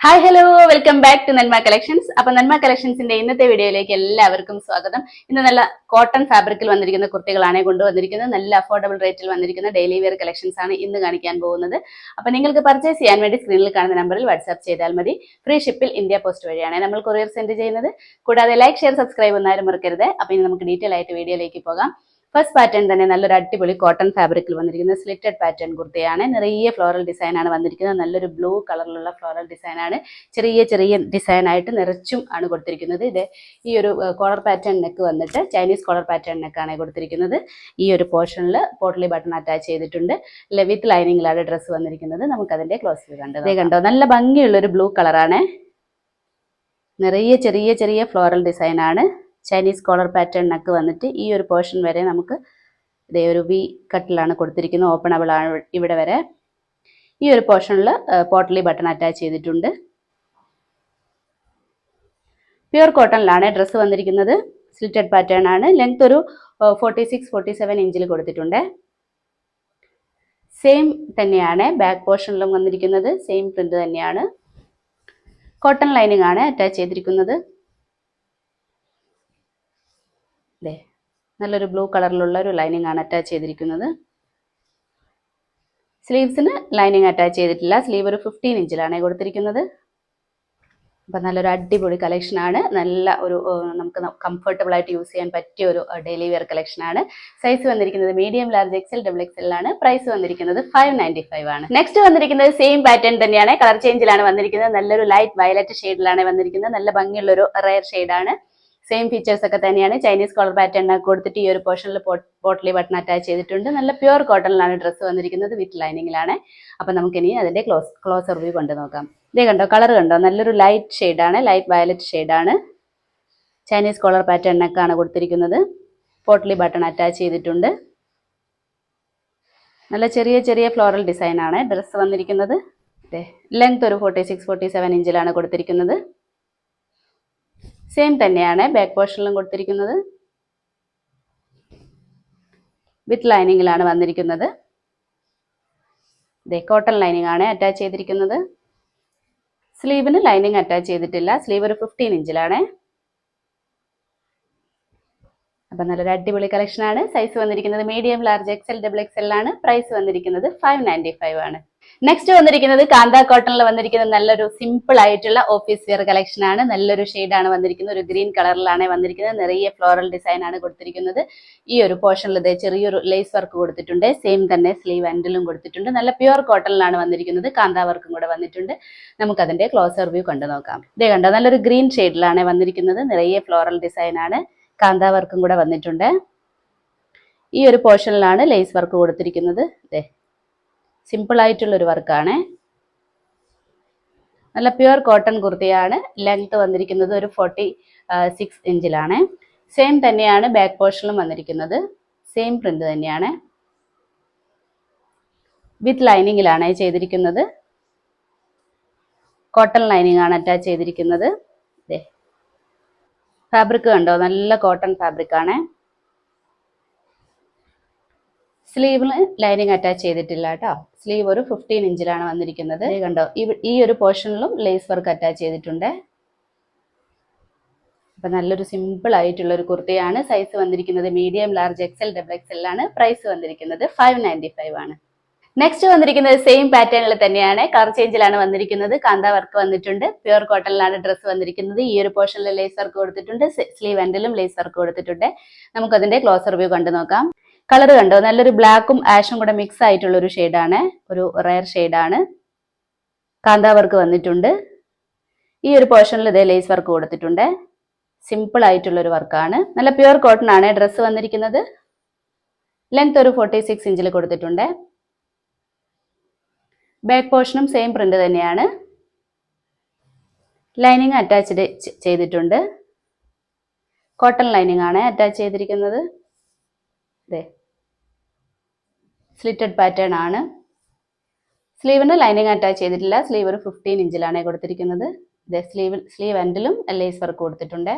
Hi hello welcome back to Nanma collections. അപ്പൊ നന്മ കളക്ഷൻസിന്റെ ഇന്നത്തെ വീഡിയോയിലേക്ക് എല്ലാവർക്കും സ്വാഗതം. ഇന്ന് നല്ല കോട്ടൺ ഫാബ്രിക്കിൽ വന്നിരിക്കുന്ന കുർത്തികളാണ് കൊണ്ടുവന്നിരിക്കുന്നത്. നല്ല അഫോർഡബിൾ റേറ്റിൽ വന്നിരിക്കുന്ന ഡെയിലി വെയർ കളക്ഷൻസ് ആണ് ഇന്ന് കാണിക്കാൻ പോകുന്നത്. അപ്പൊ നിങ്ങൾക്ക് പർച്ചേസ് ചെയ്യാൻ വേണ്ടി സ്ക്രീനിൽ കാണുന്ന നമ്പറിൽ വാട്സ്ആപ്പ് ചെയ്താൽ മതി. ഫ്രീ ഷിപ്പിൽ ഇന്ത്യ പോസ്റ്റ് വഴിയാണ് നമ്മൾ കൊറിയർ സെൻഡ് ചെയ്യുന്നത്. കൂടാതെ ലൈക്ക്, ഷെയർ, സബ്സ്ക്രൈബ് ഒന്നാരും മറക്കരുത്. അപ്പൊ ഇനി നമുക്ക് ഡീറ്റെയിൽ ആയിട്ട് വീഡിയോയിലേക്ക് പോകാം. ഫസ്റ്റ് പാറ്റേൺ തന്നെ നല്ലൊരു അടിപൊളി കോട്ടൺ ഫാബ്രിക്കിൽ വന്നിരിക്കുന്ന സ്ലിറ്റഡ് പാറ്റേൺ കുർത്തിയാണ്. നിറയെ ഫ്ലോറൽ ഡിസൈൻ ആണ് വന്നിരിക്കുന്നത്. നല്ലൊരു ബ്ലൂ കളറിലുള്ള ഫ്ലോറൽ ഡിസൈൻ ആണ്. ചെറിയ ചെറിയ ഡിസൈൻ ആയിട്ട് നിറച്ചും ആണ് കൊടുത്തിരിക്കുന്നത്. ഇത് ഈ ഒരു കോളർ പാറ്റേൺ നെക്ക് വന്നിട്ട് ചൈനീസ് കോളർ പാറ്റേൺ നെക്കാണ് കൊടുത്തിരിക്കുന്നത്. ഈ ഒരു പോർഷനിൽ പോട്ട്ലി ബട്ടൺ അറ്റാച്ച് ചെയ്തിട്ടുണ്ട്. വിത്ത് ലൈനിങ്ങിലാണ് ഡ്രസ്സ് വന്നിരിക്കുന്നത്. നമുക്ക് അതിന്റെ ക്ലോസ് വ്യൂ കണ്ടത് കണ്ടോ. നല്ല ഭംഗിയുള്ള ഒരു ബ്ലൂ കളറാണ്. നിറയെ ചെറിയ ചെറിയ ഫ്ലോറൽ ഡിസൈൻ ആണ്. ചൈനീസ് കോളർ പാറ്റേൺ നെക്ക് വന്നിട്ട് ഈ ഒരു പോർഷൻ വരെ നമുക്ക് ഇതേ ഒരു വി കട്ടിലാണ് കൊടുത്തിരിക്കുന്നത്. ഓപ്പണബിൾ ആണ് ഇവിടെ വരെ. ഈ ഒരു പോർഷനിൽ പോട്ട്ലി ബട്ടൺ അറ്റാച്ച് ചെയ്തിട്ടുണ്ട്. പ്യുർ കോട്ടണിലാണ് ഡ്രസ്സ് വന്നിരിക്കുന്നത്. സ്ലിറ്റഡ് പാറ്റേൺ ആണ്. ലെങ്ത് ഒരു 46-47 ഇഞ്ചിൽ കൊടുത്തിട്ടുണ്ട്. സെയിം തന്നെയാണ് ബാക്ക് പോർഷനിലും വന്നിരിക്കുന്നത്. സെയിം പ്രിന്റ് തന്നെയാണ്. കോട്ടൺ ലൈനിങ് ആണ് അറ്റാച്ച് ചെയ്തിരിക്കുന്നത്. നല്ലൊരു ബ്ലൂ കളറിലുള്ള ഒരു ലൈനിങ് ആണ് അറ്റാച്ച് ചെയ്തിരിക്കുന്നത്. സ്ലീവ്സിന് ലൈനിങ് അറ്റാച്ച് ചെയ്തിട്ടില്ല. സ്ലീവ് ഒരു 15 ഇഞ്ചിലാണ് കൊടുത്തിരിക്കുന്നത്. അപ്പം നല്ലൊരു അടിപൊളി കളക്ഷനാണ്. നല്ല ഒരു നമുക്ക് കംഫർട്ടബിൾ ആയിട്ട് യൂസ് ചെയ്യാൻ പറ്റിയ ഒരു ഡെയിലി വെയർ കളക്ഷനാണ്. സൈസ് വന്നിരിക്കുന്നത് medium, large, XL, double XL ആണ്. പ്രൈസ് വന്നിരിക്കുന്നത് 595 ആണ്. നെക്സ്റ്റ് വന്നിരിക്കുന്നത് സെയിം പാറ്റേൺ തന്നെയാണ്. കളർ ചേഞ്ചിലാണ് വന്നിരിക്കുന്നത്. നല്ലൊരു ലൈറ്റ് വയലറ്റ് ഷെയ്ഡിലാണ് വന്നിരിക്കുന്നത്. നല്ല ഭംഗിയുള്ള ഒരു റെയർ ഷെയ്ഡാണ്. സെയിം ഫീച്ചേഴ്സ് ഒക്കെ തന്നെയാണ്. ചൈനീസ് കോളർ പാറ്റേൺ കൊടുത്തിട്ട് ഈ ഒരു പോർഷനിൽ പോട്ട്ലി ബട്ടൺ അറ്റാച്ച് ചെയ്തിട്ടുണ്ട്. നല്ല പ്യുർ കോട്ടണിലാണ് ഡ്രസ്സ് വന്നിരിക്കുന്നത്. വിത്ത് ലൈനിങ്ങിലാണ്. അപ്പം നമുക്കിനി അതിന്റെ ക്ലോസർ വ്യൂ കൊണ്ട് നോക്കാം. ഇതേ കണ്ടോ, കളർ കണ്ടോ. നല്ലൊരു ലൈറ്റ് ഷെയ്ഡാണ്. ലൈറ്റ് വയലറ്റ് ഷെയ്ഡാണ്. ചൈനീസ് കോളർ പാറ്റേൺ നെക്കാണ് കൊടുത്തിരിക്കുന്നത്. പോട്ട്ലി ബട്ടൺ അറ്റാച്ച് ചെയ്തിട്ടുണ്ട്. നല്ല ചെറിയ ചെറിയ ഫ്ലോറൽ ഡിസൈൻ ആണ് ഡ്രസ്സ് വന്നിരിക്കുന്നത്. ലെങ്ത് ഒരു 46-47 ഇഞ്ചിലാണ് കൊടുത്തിരിക്കുന്നത്. സെയിം തന്നെയാണ് ബാക്ക് പോർഷനിലും കൊടുത്തിരിക്കുന്നത്. വിത്ത് ലൈനിങ്ങിലാണ് വന്നിരിക്കുന്നത്. കോട്ടൺ ലൈനിങ് ആണ് അറ്റാച്ച് ചെയ്തിരിക്കുന്നത്. സ്ലീവിന് ലൈനിങ് അറ്റാച്ച് ചെയ്തിട്ടില്ല. സ്ലീവ് ഒരു 15 ഇഞ്ചിലാണ്. അപ്പം നല്ലൊരു അടിപൊളി കളക്ഷനാണ്. സൈസ് വന്നിരിക്കുന്നത് medium, large, XL, double XL ആണ്. പ്രൈസ് വന്നിരിക്കുന്നത് 595 ആണ്. നെക്സ്റ്റ് വന്നിരിക്കുന്നത് കാന്ത കോട്ടണിൽ വന്നിരിക്കുന്ന നല്ലൊരു സിമ്പിൾ ആയിട്ടുള്ള ഓഫീസ് വെയർ കളക്ഷൻ ആണ്. നല്ലൊരു ഷെയ്ഡാണ് വന്നിരിക്കുന്നത്. ഒരു ഗ്രീൻ കളറിലാണ് വന്നിരിക്കുന്നത്. നിറയെ ഫ്ലോറൽ ഡിസൈൻ ആണ് കൊടുത്തിരിക്കുന്നത്. ഈ ഒരു പോർഷനിൽ ചെറിയൊരു ലേസ് വർക്ക് കൊടുത്തിട്ടുണ്ട്. സെയിം തന്നെ സ്ലീവ് എൻഡിലും കൊടുത്തിട്ടുണ്ട്. നല്ല പ്യുർ കോട്ടണിലാണ് വന്നിരിക്കുന്നത്. കാന്ത വർക്കും കൂടെ വന്നിട്ടുണ്ട്. നമുക്കതിന്റെ ക്ലോസർ വ്യൂ കണ്ടു നോക്കാം. ഇതേ കണ്ടോ, നല്ലൊരു ഗ്രീൻ ഷെയ്ഡിലാണ് വന്നിരിക്കുന്നത്. നിറയെ ഫ്ലോറൽ ഡിസൈൻ ആണ്. കാന്ത വർക്കും കൂടെ വന്നിട്ടുണ്ട്. ഈ ഒരു പോർഷനിലാണ് ലേസ് വർക്ക് കൊടുത്തിരിക്കുന്നത്. സിമ്പിൾ ആയിട്ടുള്ള ഒരു വർക്കാണ്. നല്ല പ്യുർ കോട്ടൺ കുർത്തിയാണ്. ലെങ്ത് വന്നിരിക്കുന്നത് ഒരു 46 ഇഞ്ചിലാണ്. സെയിം തന്നെയാണ് ബാക്ക് പോർഷനിലും വന്നിരിക്കുന്നത്. സെയിം പ്രിന്റ് തന്നെയാണ്. വിത്ത് ലൈനിങ്ങിലാണ് ചെയ്തിരിക്കുന്നത്. കോട്ടൺ ലൈനിങ് ആണ് അറ്റാച്ച് ചെയ്തിരിക്കുന്നത്. ഫാബ്രിക് കണ്ടോ, നല്ല കോട്ടൺ ഫാബ്രിക് ആണ്. സ്ലീവിന് ലൈനിങ് അറ്റാച്ച് ചെയ്തിട്ടില്ല കേട്ടോ. സ്ലീവ് ഒരു 15 ഇഞ്ചിലാണ് വന്നിരിക്കുന്നത്. കണ്ടോ, ഈ ഒരു പോർഷനിലും ലേസ് വർക്ക് അറ്റാച്ച് ചെയ്തിട്ടുണ്ട്. അപ്പൊ നല്ലൊരു സിമ്പിൾ ആയിട്ടുള്ള ഒരു കുർത്തിയാണ്. സൈസ് വന്നിരിക്കുന്നത് medium, large, XL, double XL ആണ്. പ്രൈസ് വന്നിരിക്കുന്നത് 595 ആണ്. നെക്സ്റ്റ് വന്നിരിക്കുന്നത് സെയിം പാറ്റേണിൽ തന്നെയാണ്. കളർ ചേഞ്ചിലാണ് വന്നിരിക്കുന്നത്. കാന്ത വർക്ക് വന്നിട്ടുണ്ട്. പ്യുർ കോട്ടണിലാണ് ഡ്രസ്സ് വന്നിരിക്കുന്നത്. ഈ ഒരു പോർഷനിൽ ലേസ് വർക്ക് കൊടുത്തിട്ടുണ്ട്. സ്ലീവ് എൻഡിലും ലേസ് വർക്ക് കൊടുത്തിട്ടുണ്ട്. നമുക്കതിന്റെ ക്ലോസർ വ്യൂ കണ്ടു നോക്കാം. കളർ കണ്ടോ, നല്ലൊരു ബ്ലാക്കും ആഷും കൂടെ മിക്സ് ആയിട്ടുള്ള ഒരു ഷെയ്ഡാണ്. ഒരു റയർ ഷെയ്ഡാണ്. കാന്ത വർക്ക് വന്നിട്ടുണ്ട്. ഈ ഒരു പോർഷനിൽ ലേസ് വർക്ക് കൊടുത്തിട്ടുണ്ട്. സിമ്പിൾ ആയിട്ടുള്ള ഒരു വർക്കാണ്. നല്ല പ്യുർ കോട്ടൺ ആണ് ഡ്രസ്സ് വന്നിരിക്കുന്നത്. ലെങ്ത് ഒരു 46 ഇഞ്ചിൽ കൊടുത്തിട്ടുണ്ട്. ബാക്ക് പോർഷനും സെയിം പ്രിന്റ് തന്നെയാണ്. ലൈനിങ് അറ്റാച്ച്ഡ് ചെയ്തിട്ടുണ്ട്. കോട്ടൺ ലൈനിങ് ആണ് അറ്റാച്ച് ചെയ്തിരിക്കുന്നത്. സ്ലിറ്റഡ് പാറ്റേൺ ആണ്. സ്ലീവിന് ലൈനിങ് അറ്റാച്ച് ചെയ്തിട്ടില്ല. സ്ലീവ് ഒരു 15 ഇഞ്ചിലാണ് കൊടുത്തിരിക്കുന്നത്. സ്ലീവ് എൻഡിലും ലേസ് വർക്ക് കൊടുത്തിട്ടുണ്ട്.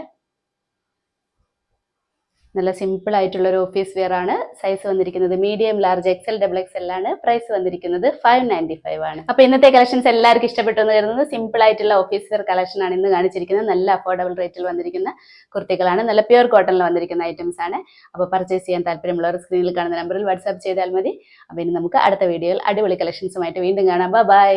നല്ല സിമ്പിൾ ആയിട്ടുള്ള ഒരു ഓഫീസ് വെയർ ആണ്. സൈസ് വന്നിരിക്കുന്നത് medium, large, XL, double XL ആണ്. പ്രൈസ് വന്നിരിക്കുന്നത് 595 ആണ്. അപ്പൊ ഇന്നത്തെ കളക്ഷൻസ് എല്ലാവർക്കും ഇഷ്ടപ്പെട്ടു എന്ന് കരുതുന്നത്. സിമ്പിൾ ആയിട്ടുള്ള ഓഫീസ് വെയർ കളക്ഷൻ ആണ് ഇന്ന് കാണിച്ചിരിക്കുന്നത്. നല്ല അഫോർഡബിൾ റേറ്റിൽ വന്നിരിക്കുന്ന കുർത്തികളാണ്. നല്ല പ്യുവർ കോട്ടണിൽ വന്നിരിക്കുന്ന ഐറ്റംസ് ആണ്. അപ്പോൾ പർച്ചേസ് ചെയ്യാൻ താല്പര്യമുള്ളവർ സ്ക്രീനിൽ കാണുന്ന നമ്പറിൽ വാട്സ്ആപ്പ് ചെയ്താൽ മതി. അപ്പോൾ ഇനി നമുക്ക് അടുത്ത വീഡിയോയിൽ അടിപൊളി കളക്ഷൻസുമായിട്ട് വീണ്ടും കാണാം. ബൈ.